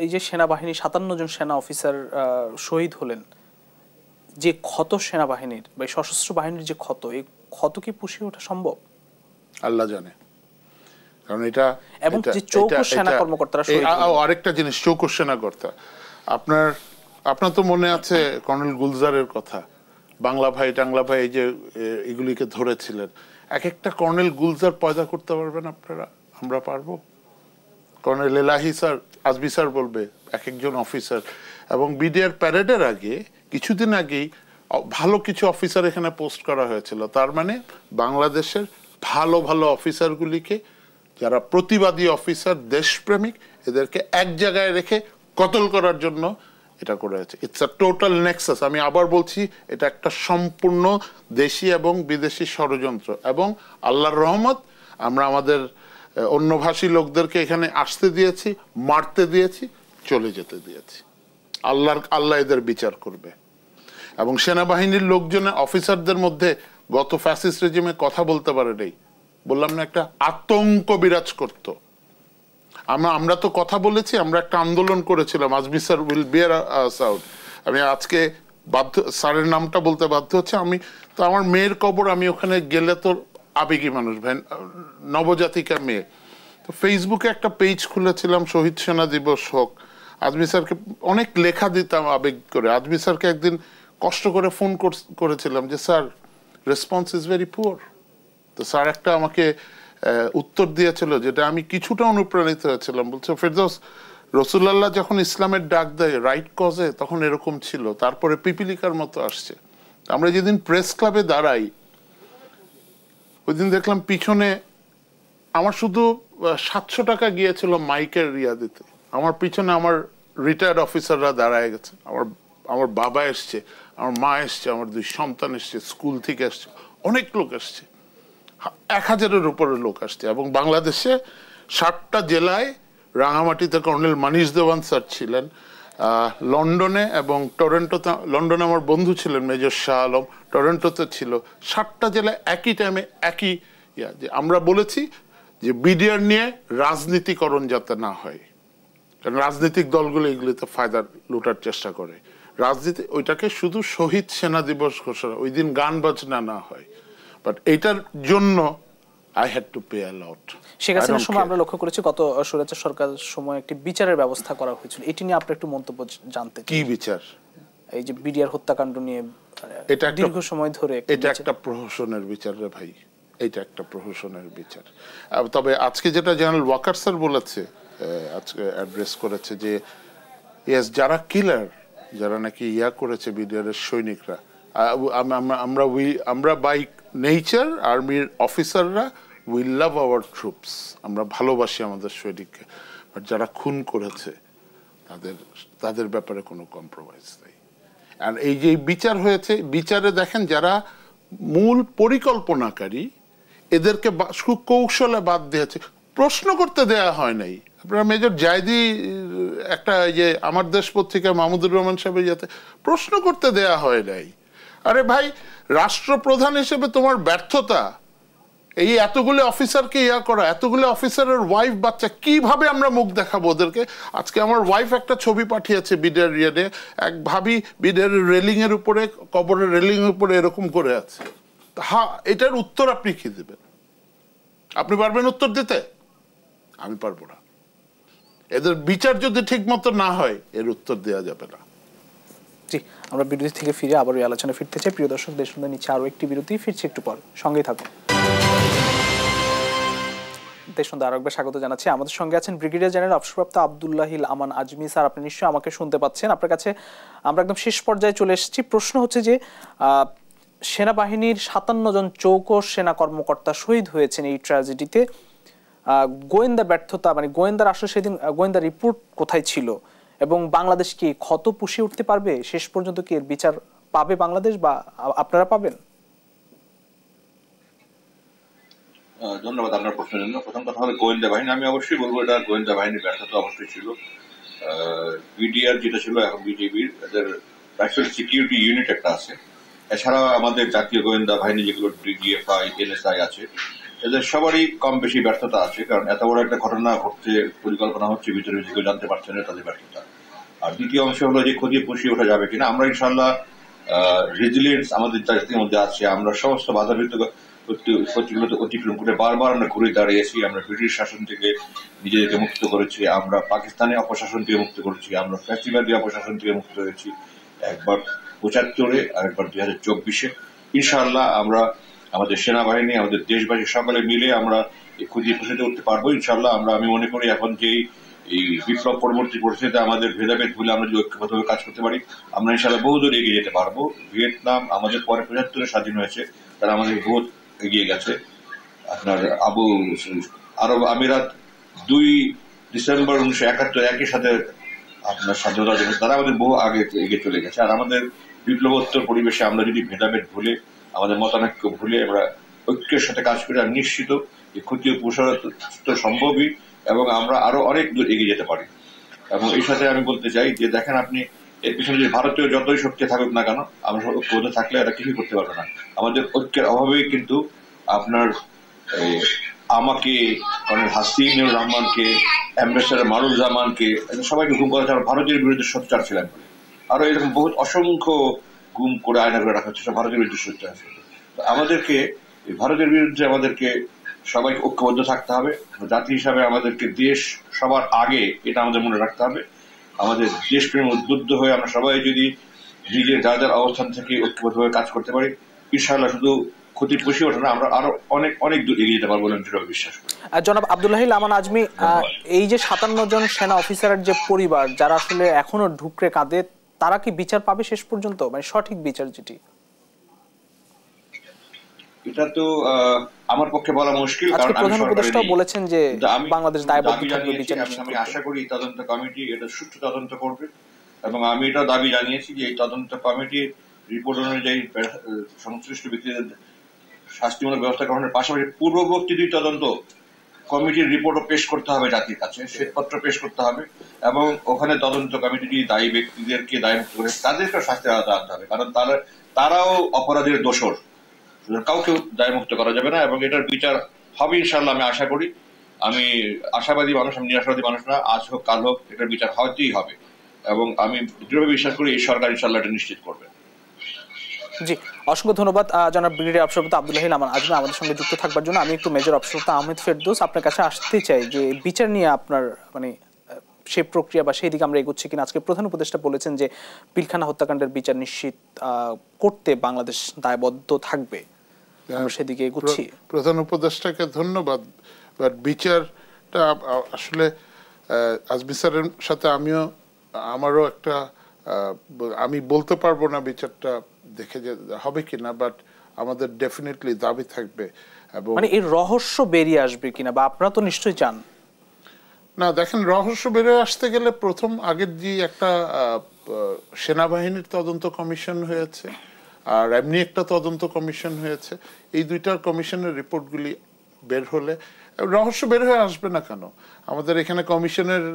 এই যে সেনাবাহিনী 57 জন সেনা অফিসার শহীদ হলেন, যে ক্ষত সেনাবাহিনীর বা সশস্ত্র বাহিনীর যে ক্ষত, এই ক্ষত কি পুষিয়ে ওঠা সম্ভব? আল্লাহ জানে। কারণ এটা এবং যে চৌকস সেনা কর্মকর্তারা শহীদ হলেন, আরেকটা জিনিস, চৌকস সেনাকর্তা, আপনার তো মনে আছে কর্নেল গুলজারের কথা, বাংলা ভাই টাংলা ভাই এই যে এগুলিকে ধরেছিলেন। এক একটা কর্নেল গুলজার পয়দা করতে পারবেন আপনারা? আমরা পারবো? কর্নেল এলাহি স্যার, আজমি স্যার বলবে এক একজন অফিসার। এবং বিডিআর প্যারেডের আগে কিছুদিন আগেই ভালো কিছু অফিসার এখানে পোস্ট করা হয়েছিল। তার মানে বাংলাদেশের ভালো ভালো অফিসারগুলিকে, যারা প্রতিবাদী অফিসার, দেশপ্রেমিক, এদেরকে এক জায়গায় রেখে কতল করার জন্য এটা করে হয়েছে। It's a total Nexus. আমি আবার বলছি, এটা একটা সম্পূর্ণ দেশি এবং বিদেশি ষড়যন্ত্র। এবং আল্লাহর রহমত, আমরা আমাদের অন্য ভাষী লোকদেরকে এখানে আসতে দিয়েছি, মারতে দিয়েছি, চলে যেতে দিয়েছি। আল্লাহ এদের বিচার করবে। এবং সেনাবাহিনীর লোকজনে অফিসারদের মধ্যে গত ফ্যাসিস্ট রেজিমে কথা বলতে পারে নেই, বললাম না, একটা আতঙ্ক বিরাজ করত। আমরা তো কথা বলেছি, আমরা একটা আন্দোলন করেছিলাম, Azmi sir will bear us out. আমি আজকে স্যারের নামটা বলতে বাধ্য হচ্ছে। আমি তো আমার মেয়ের কবর, আমি ওখানে গেলে তো আবেগী মানুষ ভাই, নবজাতিকা মেয়ে, তো ফেসবুকে একটা পেজ খুলেছিলাম, শহীদ সেনা দিবস হোক। আজমি স্যারকে অনেক লেখা দিতাম আবেগ করে। আজমি স্যারকে একদিন কষ্ট করে ফোন করেছিলাম যে sir, response is very poor. তো স্যার একটা আমাকে উত্তর দিয়েছিল, যেটা আমি কিছুটা অনুপ্রাণিত হয়েছিলাম। বলছে, ফেরদৌস, রসুল্লাহ যখন ইসলামের ডাক দেয় রাইট কজে, তখন এরকম ছিল, তারপরে পিপিলিকার মতো আসছে। আমরা যেদিন প্রেস ক্লাবে দাঁড়াই, ওই দিন দেখলাম পিছনে আমার শুধু 700 টাকা গিয়েছিল মাইকের রিয়া দিতে, আমার পিছনে আমার রিটায়ার্ড অফিসাররা দাঁড়ায় গেছে, আমার বাবা এসছে, আমার মা এসছে, আমার 2 সন্তান এসছে, স্কুল থেকে এসছে, অনেক লোক এসছে, 1000-এর উপরে লোক আসছে। এবং বাংলাদেশে 7টা জেলায়, রাঙামাটিতে কর্নেল মানিশ দেওয়ান স্যার ছিলেন, লন্ডনে এবং টরন্টোতে, লন্ডনে আমার বন্ধু ছিলেন মেজর শাহ আলম, টরন্টোতে ছিল। 7টা জেলায় একই টাইমে একই যে আমরা বলেছি যে বিডিআর নিয়ে রাজনীতিকরণ যাতে না হয়, কারণ রাজনৈতিক দলগুলো এগুলিতে ফায়দা লুটার চেষ্টা করে। রাজনীতি, ওইটাকে শুধু শহীদ সেনা দিবস ঘোষণা, ওই দিন গান বাজনা না হয়, বাট এইটার জন্য I had to pay a lot. Sheikh হাসিনার সময় আমরা লক্ষ্য করেছি গত স্বৈরাচার সরকারের সময় একটি বিচারের ব্যবস্থা করা হয়েছিল, এটি নিয়ে আপনার একটু মন্তব্য জানতে চাই। কি বিচার? এই যে বিডিআর হত্যাকাণ্ড নিয়ে এটা দীর্ঘ সময় ধরে এটা একটা প্রহসনের বিচার রে ভাই, এটা একটা প্রহসনের বিচার। তবে আজকে যেটা জেনারেল ওয়াকার স্যার বলেছে, আজকে অ্যাড্রেস করেছে যে যারা কিলার, যারা নাকি করেছে বিডিআর এর সৈনিকরা, আমরা বাই নেচার আর্মির অফিসাররা উই লাভ আওয়ার ট্রুপস, আমরা ভালোবাসি আমাদের সৈনিককে, বাট যারা খুন করেছে তাদের ব্যাপারে কোনো কম্প্রোমাইজ নেই। আর এই যে বিচার হয়েছে, বিচারে দেখেন যারা মূল পরিকল্পনাকারী, এদেরকে কৌশলে বাদ দিয়েছে, প্রশ্ন করতে দেয়া হয় নাই। আপনারা মেজর জায়দি একটা যে আমার দেশ পত্রিকা মাহমুদুর রহমান সাহেবের যাতে প্রশ্ন করতে দেয়া হয় নাই। আরে ভাই, রাষ্ট্রপ্রধান হিসেবে তোমার ব্যর্থতা, এই এতগুলো অফিসারকে করা, এতগুলো অফিসারের ওয়াইফ বাচ্চা, কিভাবে আমরা মুখ দেখাবো ওদেরকে? আজকে আমার ওয়াইফ একটা ছবি পাঠিয়েছে বিডিআর রিয়াডে, এক ভাবি বিডিআর রেলিং এর উপরে, কবরের রেলিং এর উপরে এরকম করে আছে। হ্যাঁ, এটার উত্তর আপনি কি দেবেন? আপনি পারবেন উত্তর দিতে? আমি পারবো না। এদের বিচার যদি ঠিক মতো না হয়, এর উত্তর দেওয়া যাবে না। জি, আমরা বিরতি থেকে ফিরে আবার এই আলোচনা ফিরতে চাই। প্রিয় দর্শক, দেশ সুন্দর নিচ্ছে আরো একটি বিরতি, ফিরছি একটু পর, সঙ্গেই থাকুন। দেশ সুন্দর আরো একবার স্বাগত জানাচ্ছি। আমাদের সঙ্গে আছেন ব্রিগেডিয়ার জেনারেল অবসরপ্রাপ্ত আব্দুল্লাহিল আমান আজমি স্যার। আপনি নিশ্চয়ই আমাকে শুনতে পাচ্ছেন। আপনার কাছে আমরা একদম শেষ পর্যায়ে চলে এসেছি। প্রশ্ন হচ্ছে যে সেনাবাহিনীর 57 জন চৌকস সেনা কর্মকর্তা শহীদ হয়েছেন এই ট্র্যাজেডিতে। গোয়েন্দা ব্যর্থতা, মানে গোয়েন্দার আসলে সেদিন গোয়েন্দা রিপোর্ট কোথায় ছিল, এবং বাংলাদেশ কি ক্ষত পুষিয়ে উঠতে পারবে? শেষ পর্যন্ত কি এর বিচার পাবে বাংলাদেশ, বা আপনারা পাবেন? ধন্যবাদ আপনার প্রশ্নের জন্য। প্রথম কথা হলো গোয়েন্দা বাহিনী, আমি অবশ্যই বলবো এটা গোয়েন্দা বাহিনীর ব্যর্থতা অবশ্যই ছিল। বিডিআর যেটা ছিল, এখন বিজেপির, এদের ন্যাশনাল সিকিউরিটি ইউনিট একটা আছে। এছাড়াও আমাদের জাতীয় গোয়েন্দা বাহিনী যেগুলো ডিজিএফআই, এনএসআই আছে, এদের সবারই কম বেশি ব্যর্থতা আছে, কারণ এত বড় একটা ঘটনা ঘটতে পরিকল্পনা হচ্ছে, ভিতরে ভিতরে কেউ জানতে পারছে না, তাদের ব্যর্থতা। আর দ্বিতীয় অংশ হলো যে খতিয়ে পুষিয়ে ওঠা যাবে কিনা। আমরা ইনশাল্লাহ রেজিলিয়েন্স আমাদের জাতির মধ্যে আছে, আমরা সমস্ত বাধাবিত প্রতিকূলতা অতিক্রম করে বারবার আমরা ঘুরে দাঁড়িয়েছি। আমরা ব্রিটিশ শাসন থেকে নিজেদেরকে মুক্ত করেছি, আমরা পাকিস্তানি অপশাসন থেকে মুক্ত করেছি, আমরা ফ্যাসিবাদী অপশাসন থেকে মুক্ত হয়েছি, একবার ৭৫-এ আর একবার ২০২৪-এ। ইনশাআল্লাহ আমরা আমাদের সেনাবাহিনী, আমাদের দেশবাসী সকলে মিলে আমরা খুঁজিয়ে খুঁজে উঠতে পারবো ইনশাআল্লাহ। আমি মনে করি এখন যে এই বিপ্লব পরবর্তী পরিস্থিতিতে আমাদের ভেদাভেদ ভুলে আমরা যদি ঐক্যবদ্ধভাবে কাজ করতে পারি, আমরা ইনশাআল্লাহ বহুদূর এগিয়ে যেতে পারবো। ভিয়েতনাম আমাদের পরে ৭৫-এ স্বাধীন হয়েছে, তারা আমাদের বহুত এগিয়ে গেছে। আপনার আরব আমিরাত ২ ডিসেম্বর ১৯৭১ একই সাথে আপনার স্বাধীনতা জন্য তারা আমাদের বহু আগে এগিয়ে চলে গেছে। আর আমাদের বিপ্লবোত্তর পরিবেশে আমরা যদি ভেদাভেদ ভুলে, আমাদের মতানৈক্য ভুলে আমরা ঐক্যের সাথে কাজ করি, আর নিশ্চিত এই ক্ষতি প্রসারিত সম্ভবই, এবং আমরা আরো অনেক দূর এগিয়ে যেতে পারি। এবং এই সাথে আমি বলতে চাই যে দেখেন, আপনি এর পিছনে যে ভারতীয় যতই শক্তি থাকুক না কেন, আমরা ঐক্যবদ্ধ থাকলে এরা কিছুই করতে পারবে না। আমাদের ঐক্যের অভাবেই কিন্তু আপনার আমাকে, কর্নেল হাসিনুর রহমানকে, অ্যাম্বাসেডর মারুফ-জামানকে, সবাইকে গুম করা হচ্ছে ভারতের বিরুদ্ধে সোচ্চার ছিলেন বলে। আরো এরকম বহুত অসংখ্য গুম করে আয়না করে রাখা হচ্ছে, সব ভারতের বিরুদ্ধে সোচ্চার আছে। আমাদেরকে ভারতের বিরুদ্ধে আমাদেরকে সবাইকে ঐক্যবদ্ধ থাকতে হবে। জাতি হিসাবে আমাদেরকে দেশ সবার আগে, এটা আমাদের মনে রাখতে হবে। আমাদের দেশপ্রেম উদ্বুদ্ধ হয়ে আমরা সবাই যদি নিজের যার যার অবস্থান থেকে ঐক্যবদ্ধভাবে কাজ করতে পারি, ইনশাআল্লাহ শুধু ক্ষতি পুষিয়ে ওঠে না, আমরা আরো অনেক অনেক দূর এগিয়ে যেতে পারবো বলে দৃঢ়ভাবে বিশ্বাস করি। জনাব আব্দুল্লাহিল আমান আজমি, এই যে ৫৭ জন সেনা অফিসারের যে পরিবার যারা আসলে এখনো ঢুকরে কাঁদে, তারা কি বিচার পাবে শেষ পর্যন্ত, মানে সঠিক বিচার যেটি? এটা তো আমার পক্ষে বলা মুশকিল, কারণ প্রধান উপদেষ্টা বলেছেন যে বাংলাদেশ দায়বদ্ধ থাকবে বিচার নিশ্চিত আমি করতে। আশা করি তদন্ত কমিটি এটা সুষ্ঠু তদন্ত করবে, এবং আমি এটা দাবি জানিয়েছি যে এই তদন্ত কমিটির রিপোর্ট অনুযায়ী সংশ্লিষ্ট ব্যক্তিদের শাস্তিমূলক ব্যবস্থা গ্রহণের পাশাপাশি পূর্ববর্তী ২ তদন্ত কমিটির রিপোর্টও পেশ করতে হবে জাতির কাছে, শ্বেতপত্র পেশ করতে হবে, এবং ওখানে তদন্ত কমিটি দায়ী ব্যক্তিদেরকে দায়মুক্ত করে তাদেরকেও শাস্তির আওতায় আনতে হবে, কারণ তারাও অপরাধের দোষর, কাউকে দায়মুক্ত করা যাবে না, এবং এটার বিচার হবে ইনশাআল্লাহ। আমি আশা করি, আমি আশাবাদী মানুষ, আমি নিরাশাবাদী মানুষ না। আজ হোক কাল হোক এটার বিচার হয়তেই হবে, এবং আমি দৃঢ়ভাবে বিশ্বাস করি এই সরকার ইনশাআল্লাহ এটা নিশ্চিত করবে। জি, অসংখ্য ধন্যবাদ জনাব ব্রিগেডিয়ার আফসার আব্দুল্লাহিল আমান আজমি আমাদের সঙ্গে যুক্ত থাকবার জন্য। আমি একটু মেজর আফসার আহমেদ ফেরদৌস আপনার কাছে আসতে চাই যে বিচার নিয়ে আপনার মানে সেই প্রক্রিয়া বা সেই দিকে আমরা এগোচ্ছি কিনা। আজকে প্রধান উপদেষ্টা বলেছেন যে পিলখানা হত্যাকাণ্ডের বিচার নিশ্চিত করতে বাংলাদেশ দায়বদ্ধ থাকবে, আমরা সেদিকে এগোচ্ছি। প্রধান উপদেষ্টাকে ধন্যবাদ। বাট বিচারটা আসলে আজমি স্যারের সাথে আমারও একটা আমি বলতে পারবো না বিচারটা দেখে যে হবে কিনা, বাট আমাদের ডেফিনেটলি দাবি থাকবে। এবং মানে এই রহস্য বেরিয়ে আসবে কিনা, বা আপনারা তো নিশ্চয়ই চান। না দেখেন, রহস্য বেরিয়ে আসতে গেলে প্রথম আগের যে একটা সেনাবাহিনীর তদন্ত কমিশন হয়েছে, আর এমনি একটা তদন্ত কমিশন হয়েছে, এই ২টার কমিশনের রিপোর্টগুলি বের হলে রহস্য বের হয়ে আসবে না কেন? আমাদের এখানে কমিশনের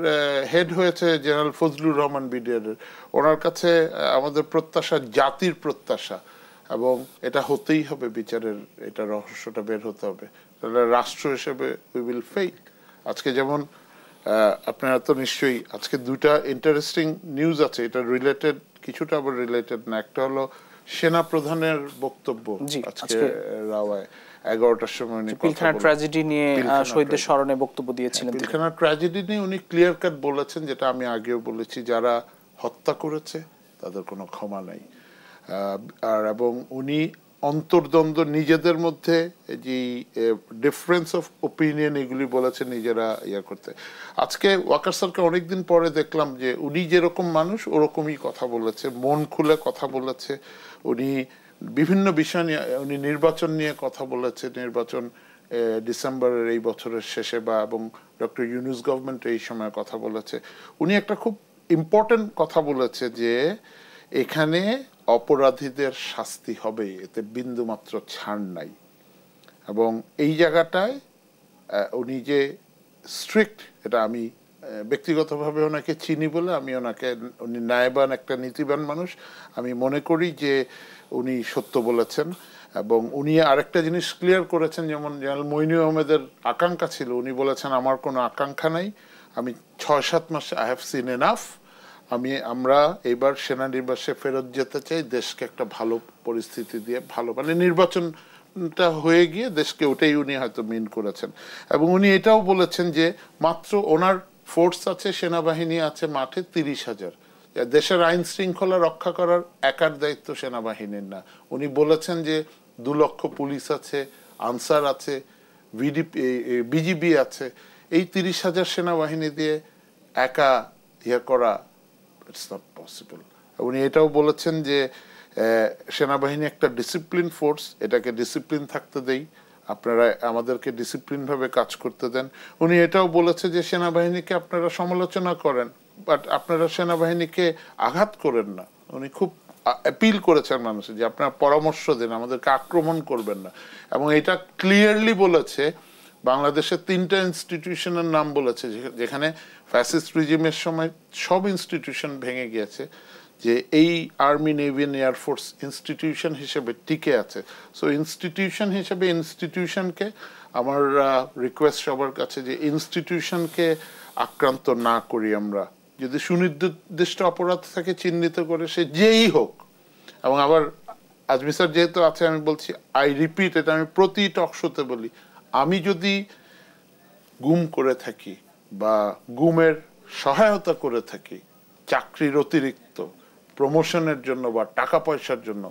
হেড হয়েছে জেনারেল ফজলুর রহমান ব্রিগেডিয়ার, ওনার কাছে আমাদের প্রত্যাশা, জাতির প্রত্যাশা, এবং এটা হতেই হবে বিচারের, এটা রহস্যটা বের হতে হবে, তাহলে রাষ্ট্র হিসেবে উই উইল ফেইল। আজকে যেমন আপনারা তো নিশ্চয়ই আজকে ২টা ইন্টারেস্টিং নিউজ আছে, এটা রিলেটেড কিছুটা, আবার রিলেটেড না। একটা হলো সেনা প্রধানের বক্তব্য আজকে রাওয়ায় 11টার সময় পিলখানা ট্র্যাজেডি নিয়ে শহীদদের স্মরণে বক্তব্য দিয়েছিলেন। পিলখানা ট্র্যাজেডি নিয়ে উনি ক্লিয়ার কাট বলেছেন, যেটা আমি আগেও বলেছি, যারা হত্যা করেছে তাদের কোনো ক্ষমা নাই। আর এবং উনি অন্তর্দ্বন্দ্ব নিজেদের মধ্যে যে ডিফারেন্স অফ ওপিনিয়ন এগুলি বলেছে নিজেরা ইয়া করতে। আজকে ওয়াকার স্যারকে অনেকদিন পরে দেখলাম যে উনি যেরকম মানুষ ওরকমই কথা বলেছে, মন খুলে কথা বলেছে। উনি বিভিন্ন বিষয় নিয়ে, উনি নির্বাচন নিয়ে কথা বলেছে, নির্বাচন ডিসেম্বরের এই বছরের শেষে বা এবং ডক্টর ইউনূস গভর্নমেন্ট এই সময় কথা বলেছে। উনি একটা খুব ইম্পর্টেন্ট কথা বলেছে যে এখানে অপরাধীদের শাস্তি হবে, এতে বিন্দুমাত্র ছাড় নাই। এবং এই জায়গাটায় উনি যে স্ট্রিক্ট, এটা আমি ব্যক্তিগতভাবে ওনাকে চিনি বলে আমি ওনাকে, উনি ন্যায়বান একটা নীতিবান মানুষ, আমি মনে করি যে উনি সত্য বলেছেন। এবং উনি আরেকটা জিনিস ক্লিয়ার করেছেন, যেমন জেনারেল মইনু আহমেদের আকাঙ্ক্ষা ছিল, উনি বলেছেন আমার কোনো আকাঙ্ক্ষা নাই, আমি 6-7 মাস আই হ্যাভ সিন এনাফ, আমরা এবার সেনানিবাসে ফেরত যেতে চাই, দেশকে একটা ভালো পরিস্থিতি দিয়ে, ভালো মানে নির্বাচনটা হয়ে গিয়ে দেশকে, ওটাই উনি হয়তো মিন করেছেন। এবং উনি এটাও বলেছেন যে মাত্র ওনার ফোর্স আছে, সেনাবাহিনী আছে মাঠে 30,000। দেশের আইন শৃঙ্খলা রক্ষা করার একার দায়িত্ব সেনাবাহিনীর না। উনি বলেছেন যে 2 লক্ষ পুলিশ আছে, আনসার আছে, বিজিবি আছে, এই 30,000 সেনাবাহিনী দিয়ে একা করা ইটস নট পসিবল। উনি এটাও বলেছেন যে সেনাবাহিনী একটা ডিসিপ্লিন ফোর্স, এটাকে ডিসিপ্লিন থাকতে দেই, আপনারা আমাদেরকে ডিসিপ্লিন ভাবে কাজ করতে দেন। উনি এটাও বলেছে যে সেনাবাহিনীকে আপনারা সমালোচনা করেন, বাট আপনারা সেনাবাহিনীকে আঘাত করেন না। উনি খুব অ্যাপিল করেছেন মানুষের যে আপনারা পরামর্শ দেন, আমাদেরকে আক্রমণ করবেন না। এবং এটা ক্লিয়ারলি বলেছে, বাংলাদেশের 3টা ইনস্টিটিউশনের নাম বলেছে যেখানে ফ্যাসিস্ট রিজিমের সময় সব ইনস্টিটিউশন ভেঙে গিয়েছে, যে এই আর্মি, নেভি, এয়ারফোর্স ইনস্টিটিউশন হিসেবে টিকে আছে। সো ইনস্টিটিউশন হিসেবে ইনস্টিটিউশনকে আমার রিকোয়েস্ট সবার কাছে যে ইনস্টিটিউশনকে আক্রান্ত না করি আমরা। যদি সুনির্দিষ্ট অপরাধ থাকে চিহ্নিত করে, সে যেই হোক। এবং আবার আজমি স্যার যেহেতু আছে, আমি বলছি, আই রিপিট, এটা আমি প্রতি টক শোতে বলি, আমি যদি গুম করে থাকি বা গুমের সহায়তা করে থাকি চাকরির অতিরিক্ত প্রমোশনের জন্য বা টাকা পয়সার জন্য,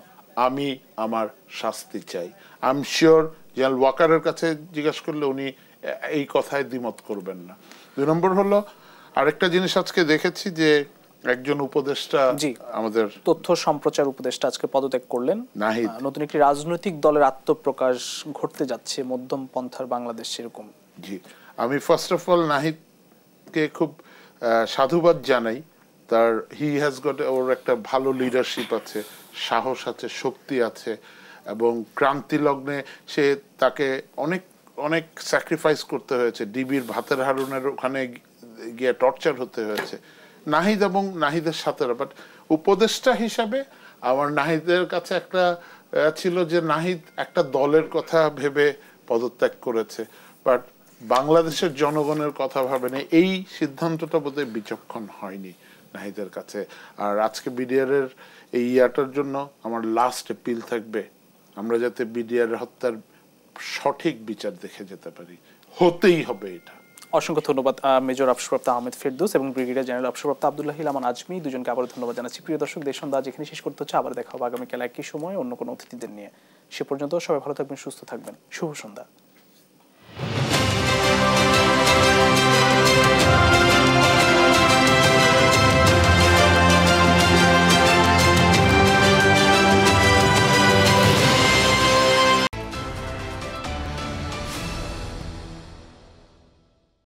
আমি আমার শাস্তি চাই। আই এম শিওর জেনারেল ওয়াকারের কাছে জিজ্ঞেস করলে উনি এই কথায় দ্বিমত করবেন না। 2 নম্বর হলো, আরেকটা জিনিস আজকে দেখেছি যে একজন উপদেষ্টা, আমাদের তথ্য সম্প্রচার উপদেষ্টা আজকে পদত্যাগ করলেন। নাহিদ, নতুন একটি রাজনৈতিক দলের আত্মপ্রকাশ ঘটতে যাচ্ছে মধ্যম পন্থার বাংলাদেশ, সেরকম। জি, আমি ফার্স্ট অফ অল নাহিদকে খুব সাধুবাদ জানাই। তার হি হ্যাজ গট, ওর একটা ভালো লিডারশিপ আছে, সাহস আছে, শক্তি আছে, এবং ক্রান্তি লগ্নে তাকে অনেক অনেক স্যাক্রিফাইস করতে হয়েছে। ডিবির ভাতের হারুনের ওখানে গিয়ে টর্চার হতে হয়েছে নাহিদ এবং নাহিদের সাথে। বাট উপদেষ্টা হিসাবে আমার নাহিদের কাছে একটা ছিল যে নাহিদ একটা দলের কথা ভেবে পদত্যাগ করেছে, বাট বাংলাদেশের জনগণের কথা ভাবেনি। এই সিদ্ধান্তটা বোধহয় বিচক্ষণ হয়নি নাহিদের কাছে। আর আজকে বিডিআর এর এই ইয়াটার জন্য আমার লাস্ট এপিল থাকবে, আমরা যাতে বিডিআর হত্যার সঠিক বিচার দেখে যেতে পারি, হতেই হবে এটা। অসংখ্য ধন্যবাদ মেজর অবসরপ্রাপ্ত আহমেদ ফেরদৌস এবং ব্রিগেডিয়ার জেনারেল অবসরপ্রাপ্ত আব্দুল্লাহ আমান আজমি, দুজনকে আবারও ধন্যবাদ জানাচ্ছি। প্রিয় দর্শক, দেশ সন্ধ্যা এখানে শেষ করতে হচ্ছে। আবার দেখা হবে আগামীকাল একই সময় অন্য কোনো অতিথিদের নিয়ে। সে পর্যন্ত সবাই ভালো থাকবেন, সুস্থ থাকবেন। শুভ সন্ধ্যা।